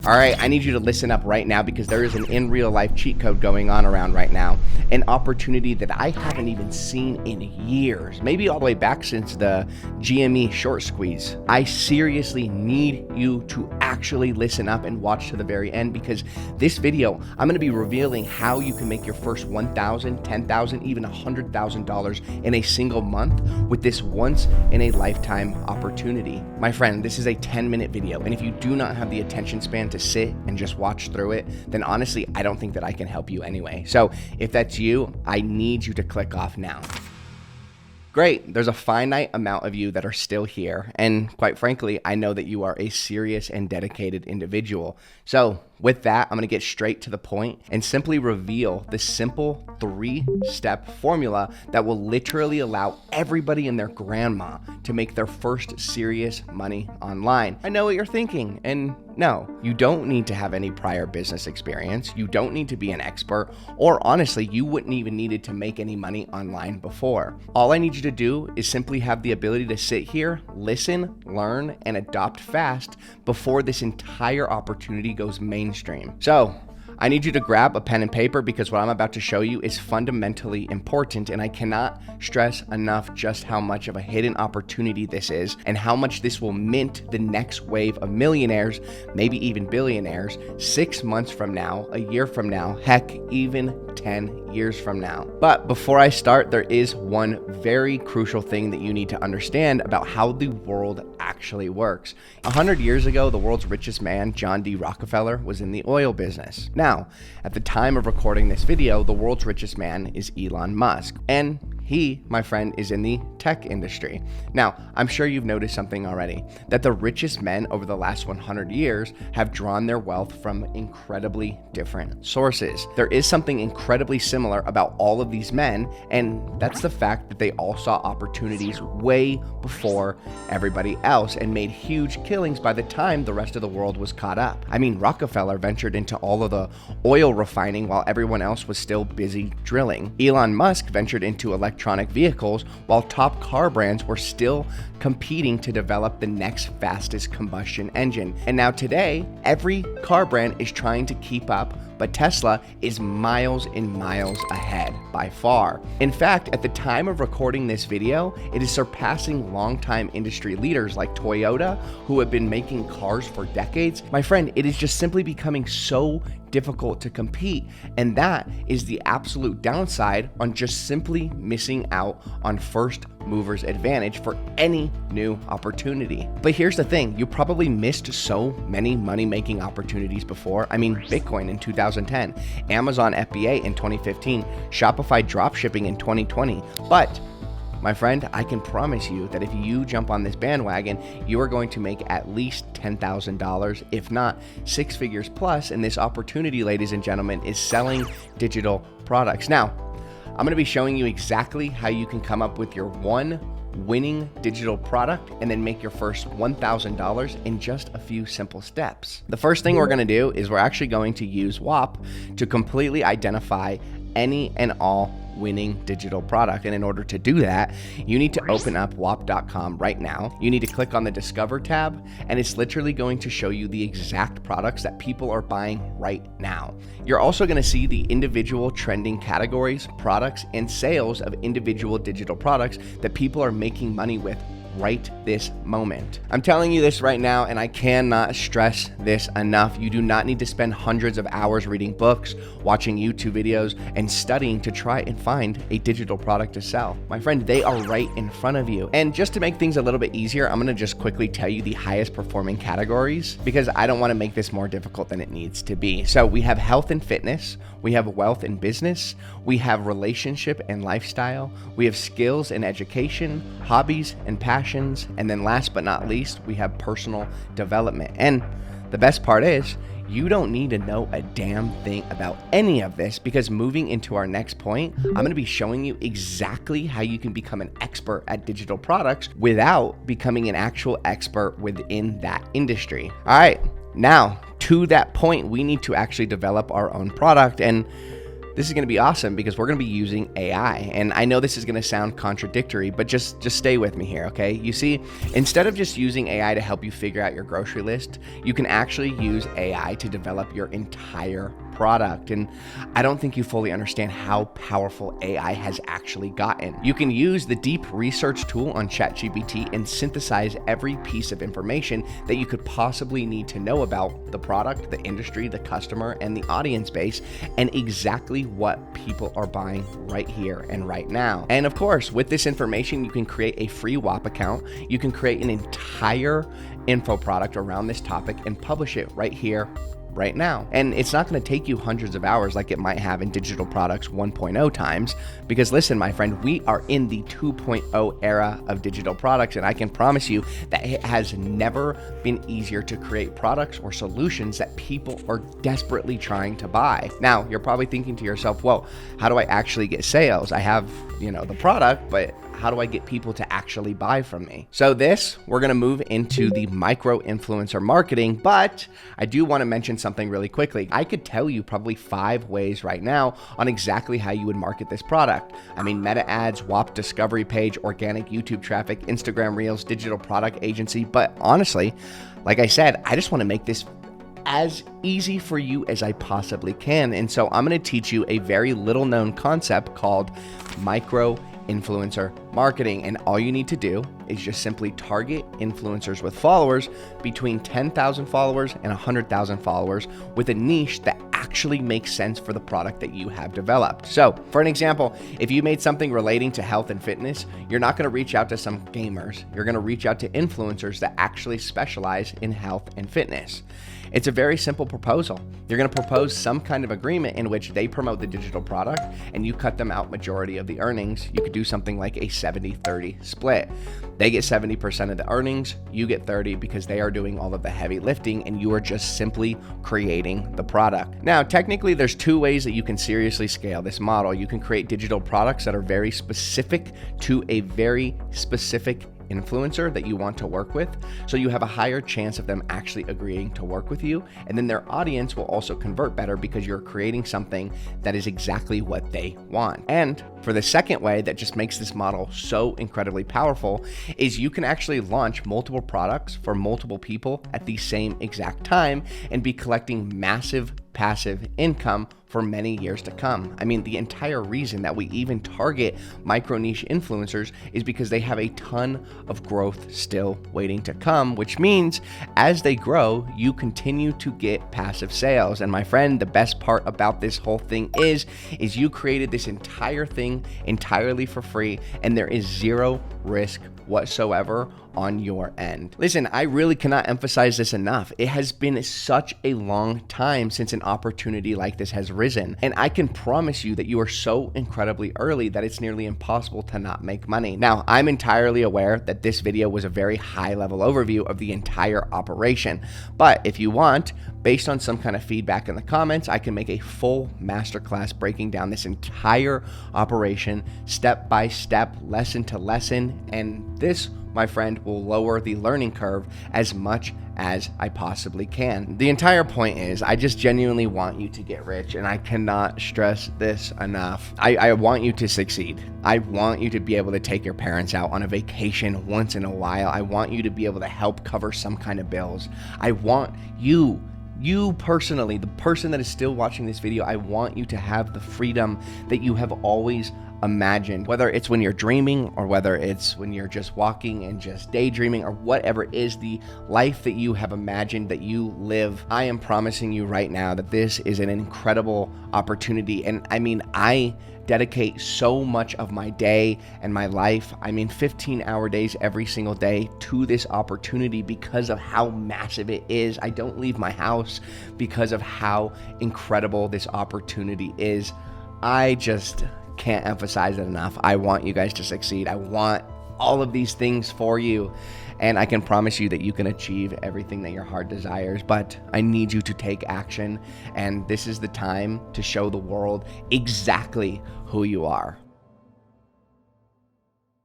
All right, I need you to listen up right now because there is an in real life cheat code going on around right now. An opportunity that I haven't even seen in years, maybe all the way back since the GME short squeeze. I seriously need you to actually listen up and watch to the very end because this video, I'm gonna be revealing how you can make your first $1,000, $10,000, even $100,000 in a single month with this once in a lifetime opportunity. My friend, this is a 10-minute video, and if you do not have the attention span to sit and just watch through it, then honestly, I don't think that I can help you anyway. So if that's you, I need you to click off now. Great, there's a finite amount of you that are still here, and quite frankly, I know that you are a serious and dedicated individual. So with that, I'm gonna get straight to the point and simply reveal the simple 3-step formula that will literally allow everybody and their grandma to make their first serious money online. I know what you're thinking, and no, you don't need to have any prior business experience. You don't need to be an expert, or honestly, you wouldn't even need to make any money online before. All I need you to do is simply have the ability to sit here, listen, learn, and adopt fast before this entire opportunity goes mainstream. So I need you to grab a pen and paper because what I'm about to show you is fundamentally important, and I cannot stress enough just how much of a hidden opportunity this is and how much this will mint the next wave of millionaires, maybe even billionaires, 6 months from now, a year from now, heck, even 10 years from now. But before I start, there is one very crucial thing that you need to understand about how the world actually works. 100 years ago, the world's richest man, John D. Rockefeller, was in the oil business. Now, at the time of recording this video, the world's richest man is Elon Musk, and he, my friend, is in the tech industry. Now, I'm sure you've noticed something already, that the richest men over the last 100 years have drawn their wealth from incredibly different sources. There is something incredibly similar about all of these men, and that's the fact that they all saw opportunities way before everybody else and made huge killings by the time the rest of the world was caught up. I mean, Rockefeller ventured into all of the oil refining while everyone else was still busy drilling. Elon Musk ventured into electronic vehicles while top car brands were still competing to develop the next fastest combustion engine. And now today, every car brand is trying to keep up, but Tesla is miles and miles ahead by far. In fact, at the time of recording this video, it is surpassing longtime industry leaders like Toyota, who have been making cars for decades. My friend, it is just simply becoming so difficult to compete, and that is the absolute downside on just simply missing out on first movers advantage for any new opportunity. But here's the thing, you probably missed so many money-making opportunities before. I mean, Bitcoin in 2010, Amazon FBA in 2015, Shopify dropshipping in 2020, but my friend, I can promise you that if you jump on this bandwagon, you are going to make at least $10,000, if not 6 figures plus. And this opportunity, ladies and gentlemen, is selling digital products. Now, I'm going to be showing you exactly how you can come up with your one winning digital product and then make your first $1,000 in just a few simple steps. The first thing we're going to do is we're actually going to use WAP to completely identify any and all winning digital product. And in order to do that, you need to open up wap.com right now. You need to click on the Discover tab, and it's literally going to show you the exact products that people are buying right now. You're also going to see the individual trending categories, products, and sales of individual digital products that people are making money with right this moment. I'm telling you this right now, and I cannot stress this enough. You do not need to spend hundreds of hours reading books, watching YouTube videos, and studying to try and find a digital product to sell. My friend, they are right in front of you. And just to make things a little bit easier, I'm gonna just quickly tell you the highest performing categories because I don't wanna make this more difficult than it needs to be. So we have health and fitness, we have wealth and business, we have relationship and lifestyle, we have skills and education, hobbies and passions, and then last but not least, we have personal development. And the best part is, you don't need to know a damn thing about any of this because moving into our next point, I'm going to be showing you exactly how you can become an expert at digital products without becoming an actual expert within that industry. All right, now to that point, we need to actually develop our own product. And this is going to be awesome because we're going to be using AI. And I know this is going to sound contradictory, but just stay with me here, okay? You see, instead of just using AI to help you figure out your grocery list, you can actually use AI to develop your entire product. And I don't think you fully understand how powerful AI has actually gotten. You can use the deep research tool on ChatGPT and synthesize every piece of information that you could possibly need to know about the product, the industry, the customer, and the audience base, and exactly what people are buying right here and right now. And of course, with this information, you can create a free WAP account. You can create an entire info product around this topic and publish it right here, right now. And it's not going to take you hundreds of hours like it might have in digital products 1.0 times, because listen, my friend, we are in the 2.0 era of digital products, and I can promise you that it has never been easier to create products or solutions that people are desperately trying to buy. Now, you're probably thinking to yourself, well, how do I actually get sales? I have, the product, but how do I get people to actually buy from me? So we're going to move into the micro influencer marketing, but I do want to mention something really quickly. I could tell you probably 5 ways right now on exactly how you would market this product. I mean, meta ads, WAP discovery page, organic YouTube traffic, Instagram Reels, digital product agency. But honestly, like I said, I just want to make this as easy for you as I possibly can. And so I'm going to teach you a very little known concept called micro influencer marketing. And all you need to do is just simply target influencers with followers between 10,000 followers and 100,000 followers with a niche that actually makes sense for the product that you have developed. So for an example, if you made something relating to health and fitness, you're not going to reach out to some gamers. You're going to reach out to influencers that actually specialize in health and fitness. It's a very simple proposal. You're going to propose some kind of agreement in which they promote the digital product and you cut them out majority of the earnings. You could do something like a 70-30 split. They get 70% of the earnings, you get 30 because they are doing all of the heavy lifting and you are just simply creating the product. Now, technically, there's 2 ways that you can seriously scale this model. You can create digital products that are very specific to a very specific influencer that you want to work with, so you have a higher chance of them actually agreeing to work with you, and then their audience will also convert better because you're creating something that is exactly what they want. And for the second way that just makes this model so incredibly powerful is you can actually launch multiple products for multiple people at the same exact time and be collecting massive passive income for many years to come. I mean, the entire reason that we even target micro niche influencers is because they have a ton of growth still waiting to come, which means as they grow, you continue to get passive sales. And my friend, the best part about this whole thing is you created this entire thing entirely for free, and there is zero risk whatsoever on your end. Listen, I really cannot emphasize this enough. It has been such a long time since an opportunity like this has risen, and I can promise you that you are so incredibly early that it's nearly impossible to not make money. Now, I'm entirely aware that this video was a very high-level overview of the entire operation, but if you want, based on some kind of feedback in the comments, I can make a full masterclass breaking down this entire operation step by step, lesson to lesson, and this, my friend, will lower the learning curve as much as I possibly can. The entire point is I just genuinely want you to get rich, and I cannot stress this enough. I want you to succeed. I want you to be able to take your parents out on a vacation once in a while. I want you to be able to help cover some kind of bills. I want you personally, the person that is still watching this video, I want you to have the freedom that you have always imagined, whether it's when you're dreaming or whether it's when you're just walking and just daydreaming or whatever it is, the life that you have imagined that you live. I am promising you right now that this is an incredible opportunity. And I mean, I dedicate so much of my day and my life, 15-hour days every single day to this opportunity because of how massive it is. I don't leave my house because of how incredible this opportunity is. I just can't emphasize it enough. I want you guys to succeed. I want all of these things for you, and I can promise you that you can achieve everything that your heart desires, but I need you to take action, and this is the time to show the world exactly who you are.